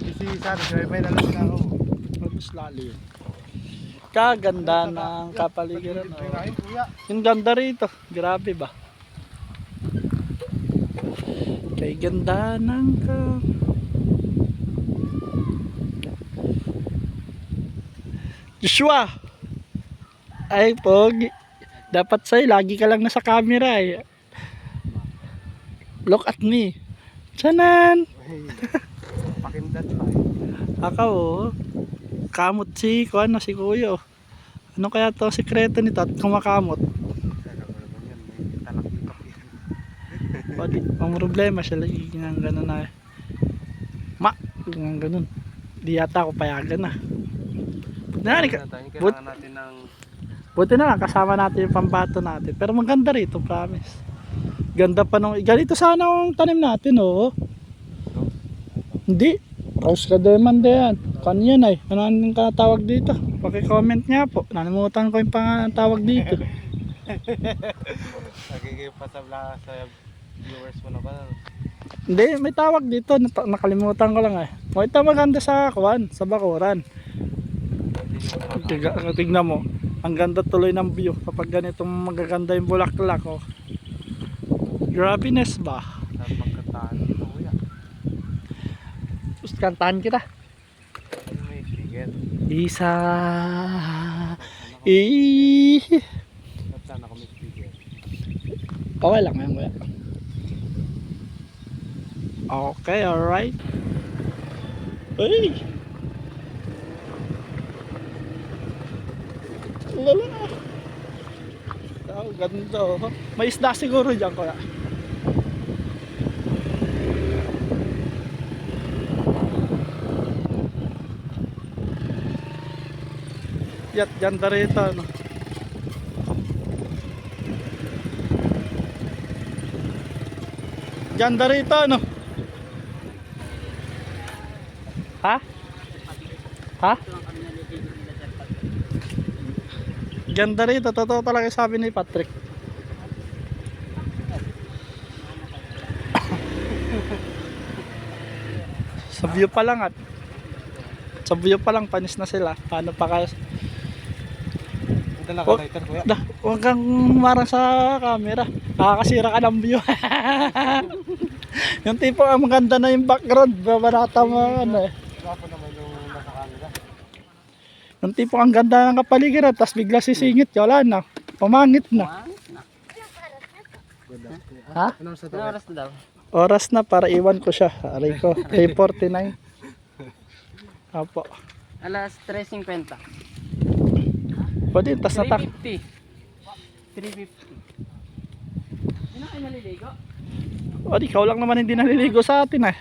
Di si Sari, may nalang na ako. Mas lalim. Kaganda ng kapaligiran. Oh. Yung ganda rito. Grabe ba? Kay ganda ng Joshua! Ay, pogi. Dapat sa'yo, lagi ka lang nasa camera eh. Look at me. Tiyanan! Pakindat pa. Ako oh. Kamot si kuya oh. Ano kaya to sikreto nito at kumakamot? Ang problema siya lagi ng gano'n na ng gano'n. Di yata ako payagan na. Kailangan natin ng Buti na lang kasama natin yung pambato natin. Pero maganda rito, promise. Ganda pa nung ganito sana ang tanim natin oh. Hindi. Rose Cademande yan. Kano yan ay? Ano ang tawag dito? Paki-comment nga po. Nalimutan ko yung tawag dito. Nagigipasabla sa viewers mo na ba? Hindi, may tawag dito. Nakalimutan ko lang eh. O ito maganda sa Kuwan, sa Bakuran. Tignan mo. Ang ganda tuloy ng view kapag ganitong magaganda yung bulaklak oh. Grabiness ba? Pagkataan dito kuya. Gusto kantahan kita. May speaker. Isa Sana ako may speaker. Okay lang yan kuya. Okay, alright. Hey! Lala! Oh, ganda oh. May isda siguro dyan kuya. Yat, ganda rito no. Ganda rito no. Ha? Ha? Ganda rito, totoo talaga sabi ni Patrick. Sa view pa lang at sa view pa lang panis na sila. Paano pa kaya? Ito naka-lighter kuya. Huwag kang marang sa camera. Nakakasira ka ng view. Yung tipo ang maganda na yung background. Babanata mo ano eh. Ako naman yung nasa camera. Yung tipo ang ganda ng kapaligiran. Tapos bigla sisingit. Wala na. Pamangit na. Ha? Anong sa Oras na daw? Oras na para iwan ko siya. Aray ko. 3:49. Apo. Alas 3:50. Pwede, tas natak. 3:50. 3:50. Hindi na kayo naliligo? O, ikaw lang naman hindi naliligo sa atin eh.